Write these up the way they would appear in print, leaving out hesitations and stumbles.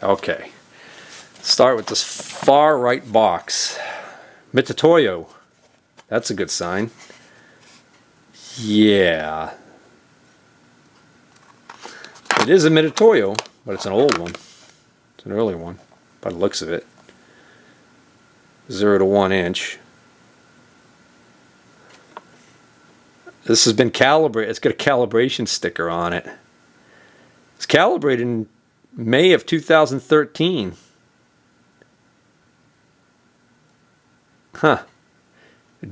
Okay. Start with this far right box. Mitutoyo. That's a good sign. Yeah. It is a Mitutoyo, but it's an old one. It's an early one, by the looks of it. 0 to 1 inch. This has been calibrated. It's got a calibration sticker on it. It's calibrated in May of 2013. Huh.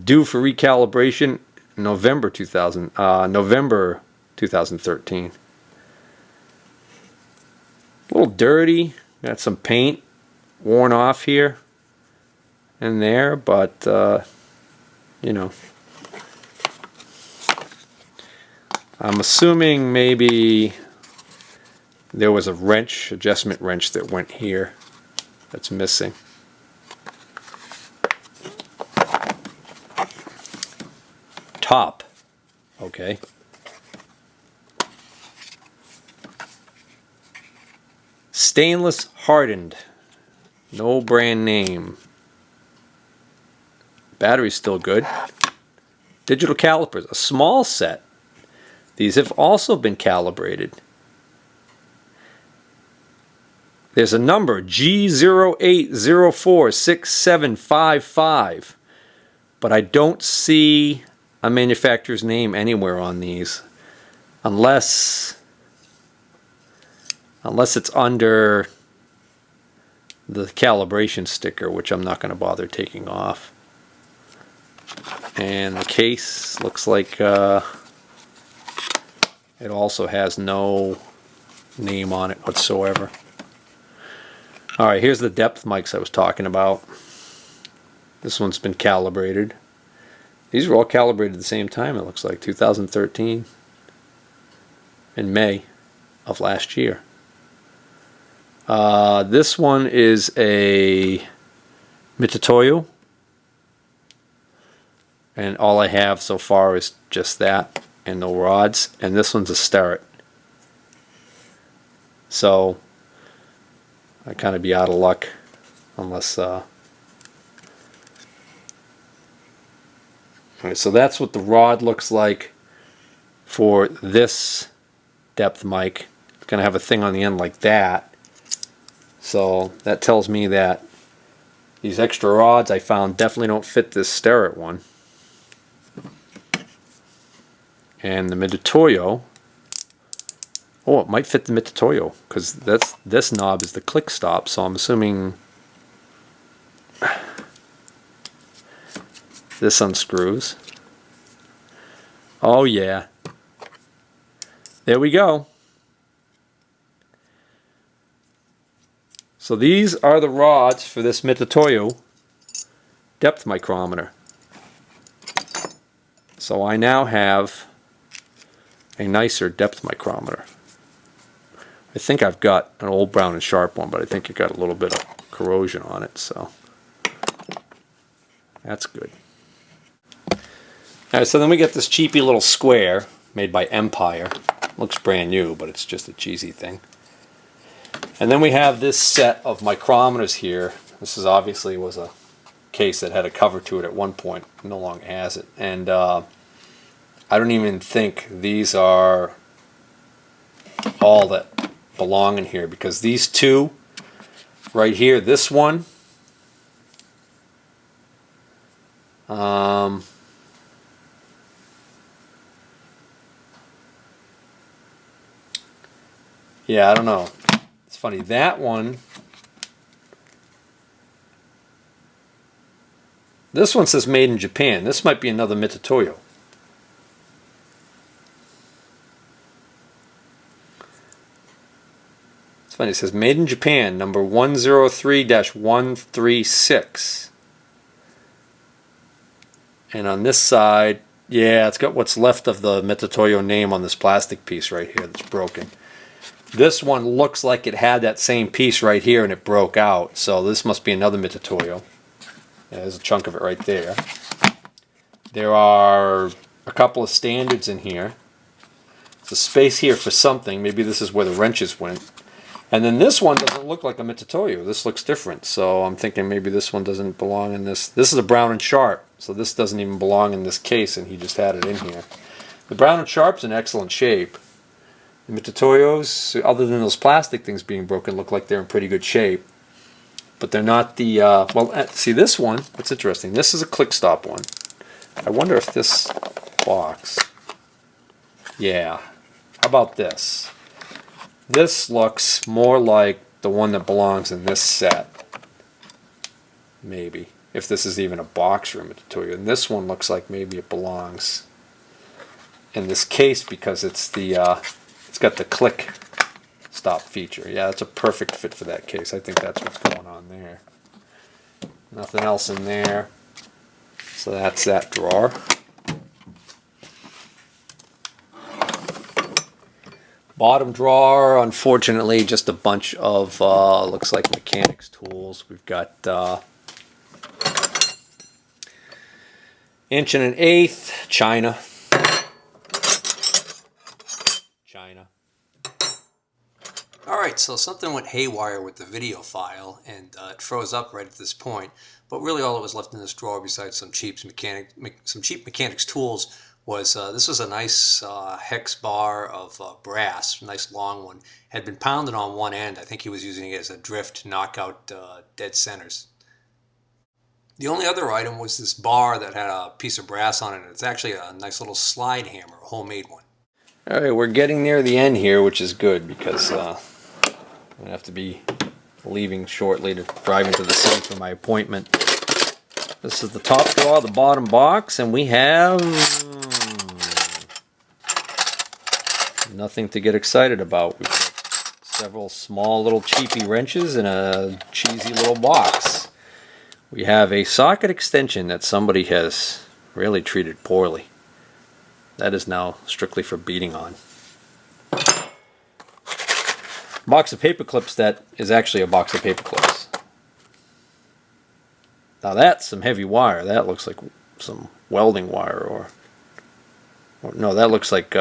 Due for recalibration November 2013. A little dirty. Got some paint worn off here and there, but you know, I'm assuming maybe there was a wrench, adjustment wrench that went here that's missing. Top. Okay. Stainless hardened. No brand name. Battery's still good. Digital calipers. A small set. These have also been calibrated. There's a number G08046755, but I don't see a manufacturer's name anywhere on these, unless it's under the calibration sticker, which I'm not going to bother taking off. And the case looks like it also has no name on it whatsoever. Alright, here's the depth mics I was talking about. This one's been calibrated. These were all calibrated at the same time, it looks like, 2013 in May of last year. This one is a Mitutoyo, and all I have so far is just that and no rods, and this one's a Starrett. So I kind of be out of luck unless Alright, so that's what the rod looks like for this depth mic. It's going to have a thing on the end like that. So that tells me that these extra rods I found definitely don't fit this Starrett one. And the Mitutoyo, oh, it might fit the Mitutoyo, because this knob is the click stop, so I'm assuming this unscrews. Oh yeah. There we go. So these are the rods for this Mitutoyo depth micrometer. So I now have a nicer depth micrometer. I think I've got an old Brown and Sharp one, but I think it got a little bit of corrosion on it, so that's good. Alright, so then we get this cheapy little square made by Empire. Looks brand new, but it's just a cheesy thing. And then we have this set of micrometers here. This is obviously was a case that had a cover to it at one point. No longer has it. And I don't even think these are all that belong in here, because these two right here, this one, yeah, I don't know. It's funny, that one, this one says made in Japan. This might be another Mitutoyo. It's funny, it says made in Japan, number 103-136. And on this side, yeah, it's got what's left of the Mitutoyo name on this plastic piece right here that's broken. This one looks like it had that same piece right here and it broke out, so this must be another Mitutoyo. Yeah, there's a chunk of it right there. There are a couple of standards in here. There's a space here for something. Maybe this is where the wrenches went. And then this one doesn't look like a Mitutoyo. This looks different. So I'm thinking maybe this one doesn't belong in this. This is a Brown and Sharp. So this doesn't even belong in this case, and he just had it in here. The Brown and Sharp's in excellent shape. The Mitutoyos, other than those plastic things being broken, look like they're in pretty good shape. But they're not the, well, see this one, what's interesting, this is a click stop one. I wonder if this box, yeah, how about this? This looks more like the one that belongs in this set. Maybe. If this is even a box for a Mitutoyo. And this one looks like maybe it belongs in this case because it's the, it's got the click stop feature. Yeah, that's a perfect fit for that case. I think that's what's going on there. Nothing else in there. So that's that drawer. Bottom drawer, unfortunately, just a bunch of, looks like mechanics tools. We've got 1 1/8" China. Alright, so something went haywire with the video file, and it froze up right at this point. But really all that was left in this drawer, besides some cheap mechanics tools, was this was a nice hex bar of brass, nice long one. Had been pounded on one end. I think he was using it as a drift to knock out dead centers. The only other item was this bar that had a piece of brass on it. It's actually a nice little slide hammer, a homemade one. Alright, we're getting near the end here, which is good because I'm going to have to be leaving shortly to drive into the city for my appointment. This is the top drawer, the bottom box, and we have nothing to get excited about. We've got several small little cheapy wrenches in a cheesy little box. We have a socket extension that somebody has really treated poorly. That is now strictly for beating on. Box of paper clips that is actually a box of paper clips. Now that's some heavy wire. That looks like some welding wire or no, that looks like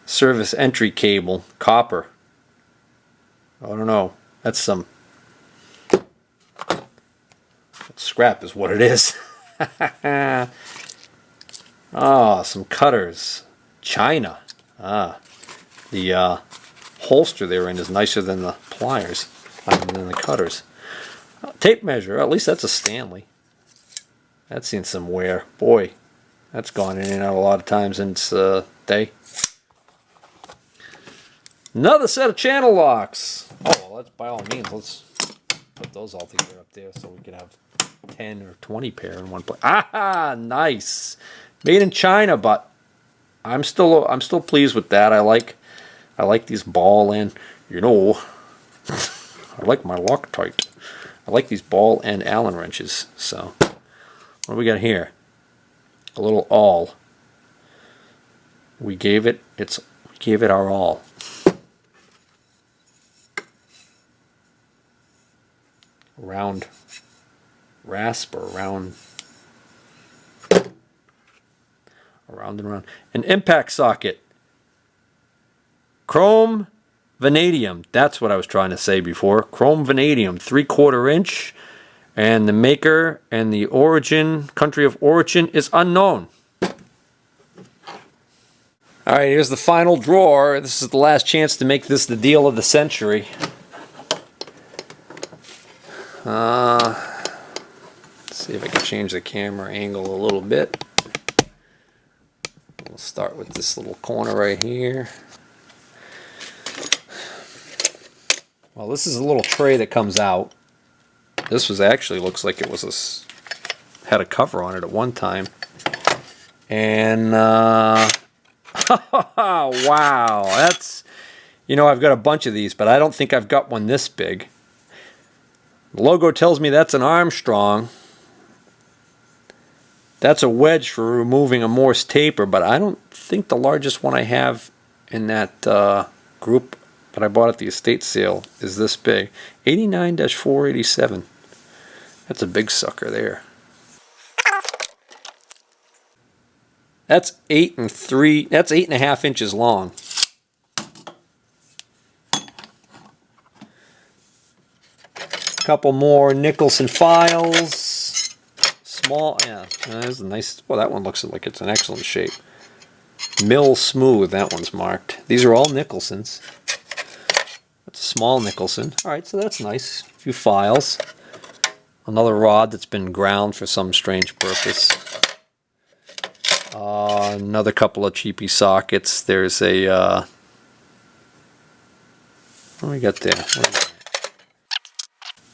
service entry cable, copper. I don't know. That's some scrap is what it is. Ah, some cutters. China. Ah, the holster they're in is nicer than the pliers, than the cutters. Tape measure, at least that's a Stanley. That's seen some wear. Boy, that's gone in and out a lot of times in its day. Another set of channel locks. Oh, well, that's by all means, let's put those all together up there so we can have 10 or 20 pair in one place. Ah, nice. Made in China, but I'm still pleased with that. I like these ball and, you know, I like my Loctite. I like these ball and Allen wrenches. So, what do we got here? A little awl. We gave it our all. Round rasp or round and round. An impact socket. Chrome vanadium. That's what I was trying to say before. Chrome vanadium, 3/4 inch, and the maker and the origin, country of origin is unknown. Alright, here's the final drawer. This is the last chance to make this the deal of the century. Let's see if I can change the camera angle a little bit. We'll start with this little corner right here. Well, this is a little tray that comes out. This was actually looks like it was had a cover on it at one time. And wow, that's, you know, I've got a bunch of these, but I don't think I've got one this big. The logo tells me that's an Armstrong. That's a wedge for removing a Morse taper, but I don't think the largest one I have in that group that I bought at the estate sale is this big. 89-487. That's a big sucker there. That's 8 1/2 inches long. Couple more Nicholson files. Small, yeah, there's a nice, well, that one looks like it's in excellent shape. Mill smooth, that one's marked. These are all Nicholsons. That's a small Nicholson. Alright, so that's nice. A few files. Another rod that's been ground for some strange purpose. Another couple of cheapy sockets. There's a, what do we got there?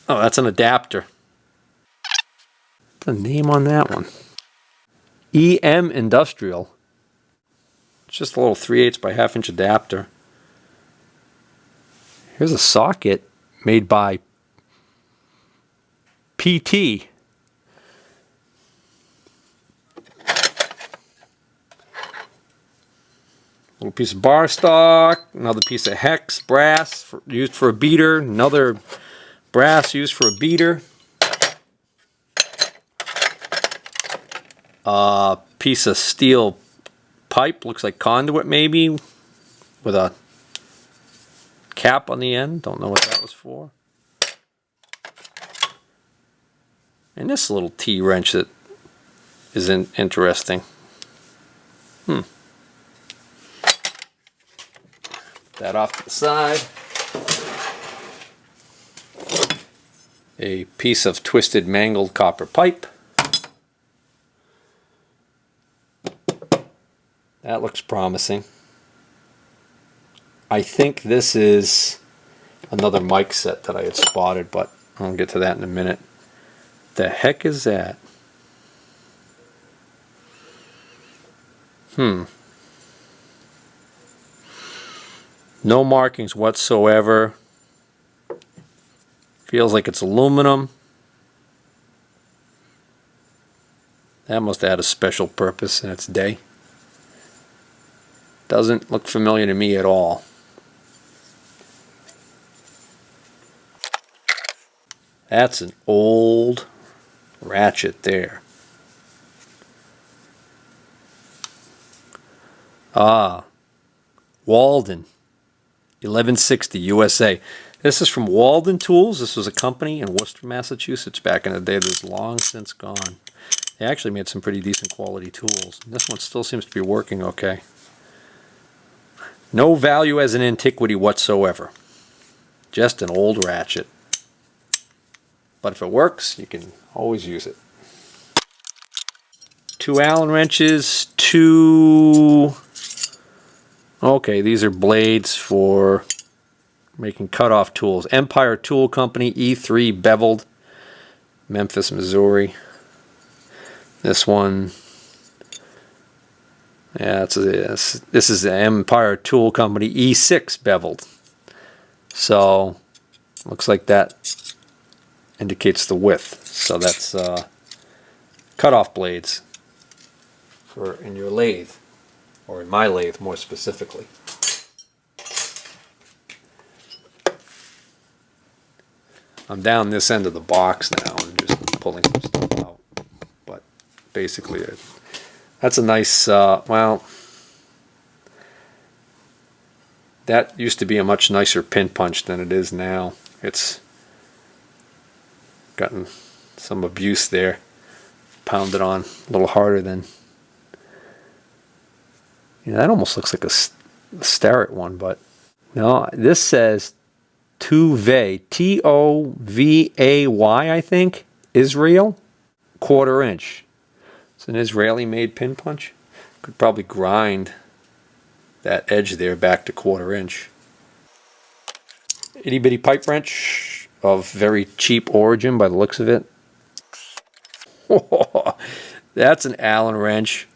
Oh, that's an adapter. What's the name on that one? EM Industrial. It's just a little 3/8 by 1/2 inch adapter. Here's a socket made by PT. Little piece of bar stock, another piece of hex brass used for a beater, another brass used for a beater. A piece of steel pipe, looks like conduit maybe, with a cap on the end. Don't know what that was for. And this little T-wrench that is interesting. That off to the side. A piece of twisted, mangled copper pipe. That looks promising. I think this is another mic set that I had spotted, but I'll get to that in a minute. The heck is that? No markings whatsoever. Feels like it's aluminum. That must have had a special purpose in its day. Doesn't look familiar to me at all. That's an old ratchet there. Ah, Walden, 1160 USA. This is from Walden Tools. This was a company in Worcester, Massachusetts back in the day that's long since gone. They actually made some pretty decent quality tools. This one still seems to be working okay. No value as an antiquity whatsoever. Just an old ratchet. But if it works, you can always use it. 2 Allen wrenches, 2... Okay, these are blades for making cutoff tools. Empire Tool Company, E3 beveled, Memphis, Missouri. This one, yeah, this is the Empire Tool Company, E6 beveled. So, looks like that indicates the width. So that's cutoff blades for in your lathe, or in my lathe more specifically. I'm down this end of the box now and just pulling some stuff out. But basically, that's a nice, well, that used to be a much nicer pin punch than it is now. It's gotten some abuse there. Pounded on a little harder than, you know, that almost looks like a Starrett one, but no, this says Tovay, Tovay, I think, Israel, 1/4 inch. It's an Israeli made pin punch. Could probably grind that edge there back to 1/4 inch. Itty bitty pipe wrench of very cheap origin by the looks of it. That's an Allen wrench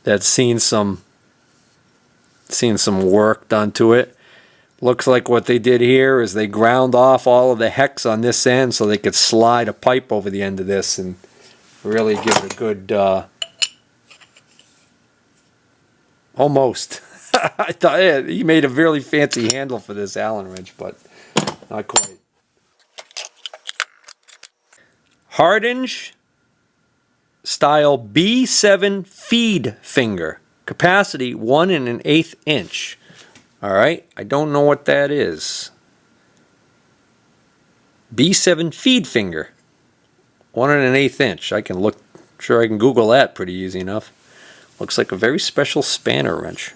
that's seen some work done to it. Looks like what they did here is they ground off all of the hex on this end so they could slide a pipe over the end of this and really give it a good, almost. I thought, yeah, he made a really fancy handle for this Allen wrench, but not quite. Hardinge style B7 feed finger. Capacity 1 1/8 inch. Alright, I don't know what that is. B7 feed finger. 1 1/8 inch. I can look, sure I can Google that pretty easy enough. Looks like a very special spanner wrench.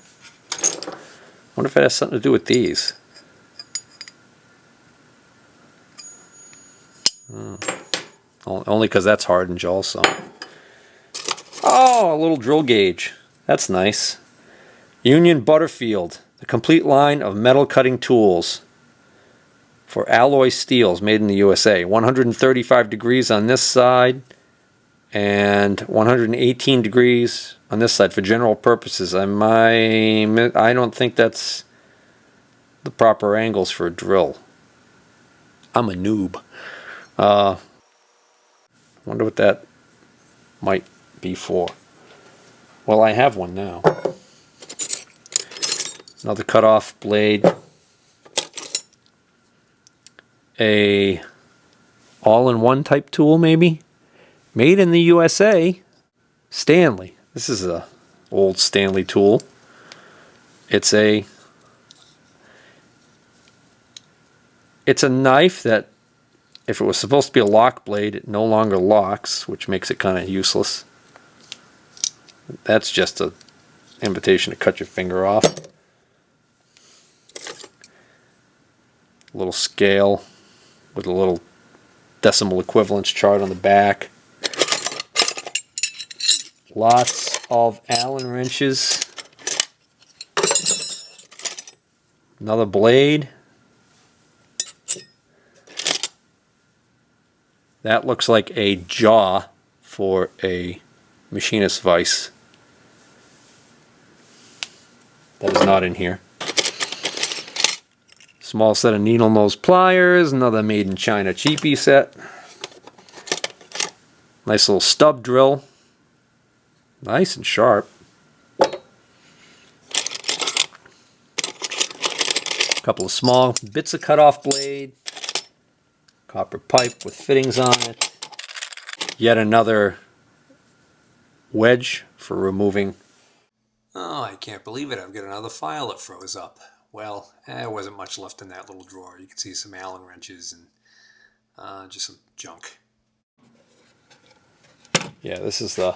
Wonder if it has something to do with these. Only because that's hardened also. Oh, a little drill gauge. That's nice. Union Butterfield, the complete line of metal cutting tools for alloy steels made in the USA. 135 degrees on this side and 118 degrees on this side for general purposes. I don't think that's the proper angles for a drill. I'm a noob. Wonder what that might be for. Well, I have one now. Another cutoff blade. A all-in-one type tool, maybe. Made in the USA. Stanley. This is a old Stanley tool. It's a knife that, if it was supposed to be a lock blade, it no longer locks, which makes it kind of useless. That's just an invitation to cut your finger off. A little scale with a little decimal equivalence chart on the back. Lots of Allen wrenches. Another blade. That looks like a jaw for a machinist vise. That is not in here. Small set of needle nose pliers, another made in China cheapie set. Nice little stub drill. Nice and sharp. Couple of small bits of cutoff blade. Copper pipe with fittings on it. Yet another wedge for removing. Oh, I can't believe it. I've got another file that froze up. Well, there wasn't much left in that little drawer. You can see some Allen wrenches and just some junk. Yeah, this is the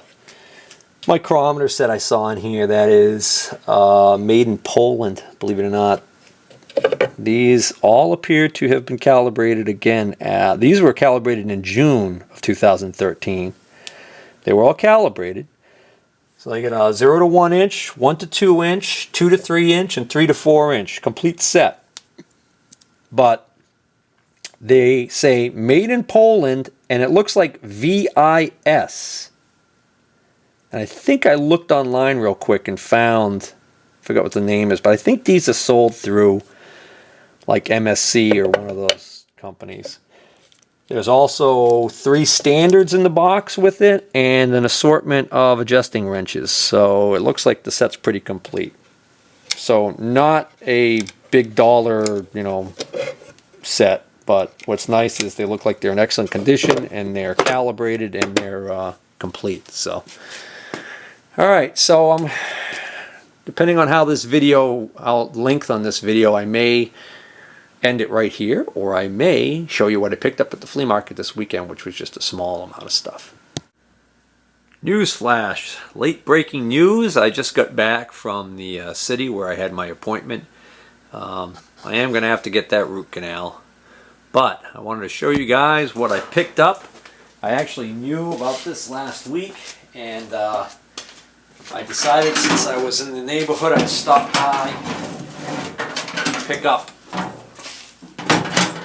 micrometer set I saw in here. That is made in Poland, believe it or not. These all appear to have been calibrated again. These were calibrated in June of 2013. They were all calibrated. So I get a 0 to 1 inch, 1 to 2 inch, 2 to 3 inch, and 3 to 4 inch. Complete set. But they say made in Poland, and it looks like VIS. And I think I looked online real quick and found, I forgot what the name is, but I think these are sold through like MSC or one of those companies. There's also 3 standards in the box with it and an assortment of adjusting wrenches. So it looks like the set's pretty complete. So not a big dollar, set, but what's nice is they look like they're in excellent condition and they're calibrated and they're complete. So, all right. So depending on how this video, length on this video, I may end it right here, or I may show you what I picked up at the flea market this weekend, which was just a small amount of stuff. Newsflash, late breaking news. I just got back from the city where I had my appointment. I am going to have to get that root canal, but I wanted to show you guys what I picked up. I actually knew about this last week, and I decided since I was in the neighborhood I'd stop by and pick up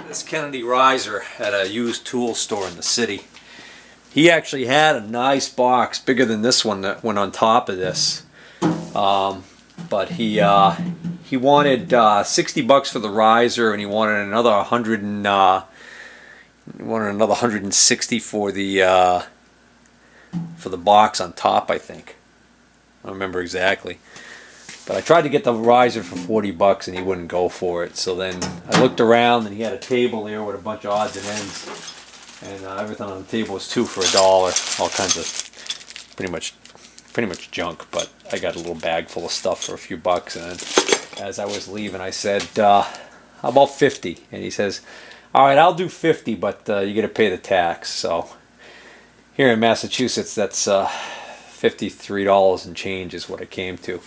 this Kennedy riser at a used tool store in the city. He actually had a nice box, bigger than this one that went on top of this. But he wanted 60 bucks for the riser, and he wanted another 160 for the box on top, I think. I don't remember exactly. But I tried to get the riser for 40 bucks and he wouldn't go for it. So then I looked around and he had a table there with a bunch of odds and ends. And everything on the table was 2 for $1. All kinds of pretty much junk. But I got a little bag full of stuff for a few bucks. And then as I was leaving I said, how about 50? And he says, All right, I'll do 50, but you got to pay the tax. So here in Massachusetts, that's $53 and change is what it came to.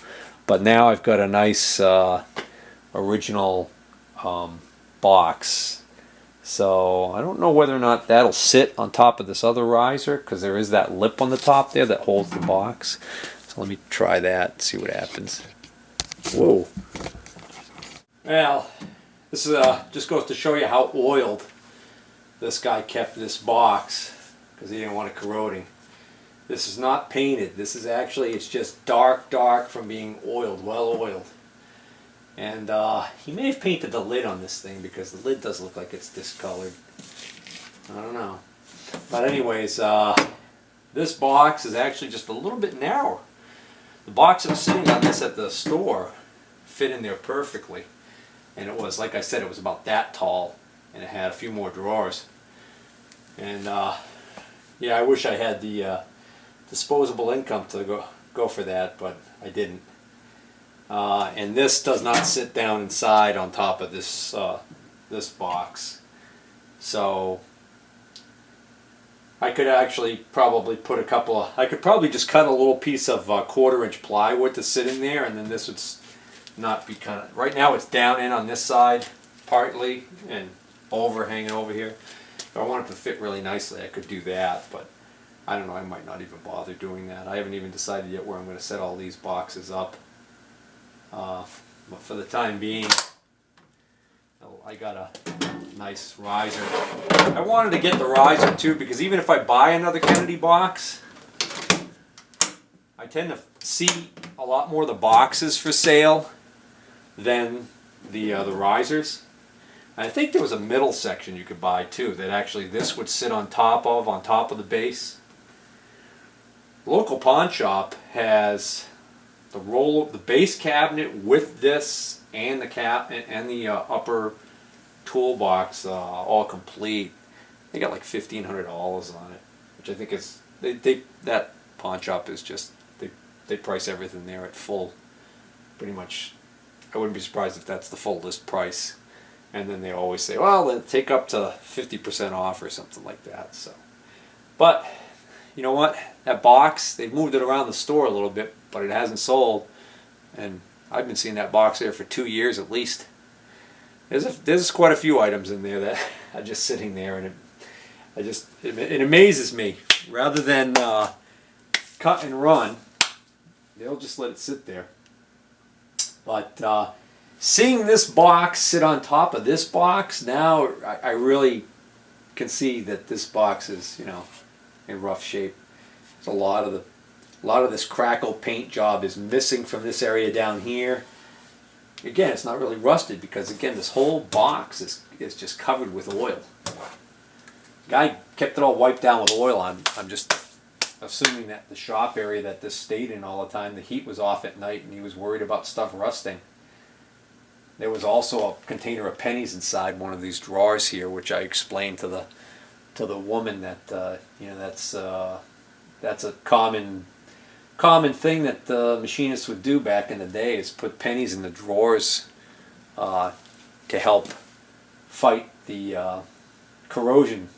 But now I've got a nice original box. So I don't know whether or not that'll sit on top of this other riser, because there is that lip on the top there that holds the box. So let me try that, see what happens. Whoa. Well, this is just goes to show you how oiled this guy kept this box, because he didn't want it corroding. This is not painted. This is actually, it's just dark from being oiled, well oiled. And he may have painted the lid on this thing, because the lid does look like it's discolored. I don't know. But anyways, this box is actually just a little bit narrower. The box that was sitting on this at the store fit in there perfectly. And it was, like I said, it was about that tall, and it had a few more drawers. And yeah, I wish I had the disposable income to go for that, but I didn't. And this does not sit down inside on top of this this box. So I could actually probably put a couple of, I could probably just cut a little piece of 1/4-inch plywood to sit in there, and then this would not be kind of, right now it's down in on this side partly and over, hanging over here. If I wanted to fit really nicely, I could do that, but I don't know, I might not even bother doing that. I haven't even decided yet where I'm going to set all these boxes up. But for the time being, I got a nice riser. I wanted to get the riser too, because even if I buy another Kennedy box, I tend to see a lot more of the boxes for sale than the risers. And I think there was a middle section you could buy too, that actually this would sit on top of the base. The local pawn shop has the base cabinet with this and the upper toolbox all complete. They got like $1,500 on it, which I think is that pawn shop is just they price everything there at full, pretty much. I wouldn't be surprised if that's the full list price. And then they always say, well, then take up to 50% off or something like that. So, but you know what? That box, they've moved it around the store a little bit, but it hasn't sold. And I've been seeing that box there for 2 years at least. There's quite a few items in there that are just sitting there, and it amazes me. Rather than cut and run, they'll just let it sit there. But seeing this box sit on top of this box, now I really can see that this box is, you know, in rough shape. There's a lot of this crackle paint job is missing from this area down here. Again, it's not really rusted, because again, this whole box is just covered with oil. Guy kept it all wiped down with oil. I'm just assuming that the shop area that this stayed in all the time, the heat was off at night, and he was worried about stuff rusting. There was also a container of pennies inside one of these drawers here, which I explained to the woman that you know, that's a common thing that the machinists would do back in the day, is put pennies in the drawers to help fight the corrosion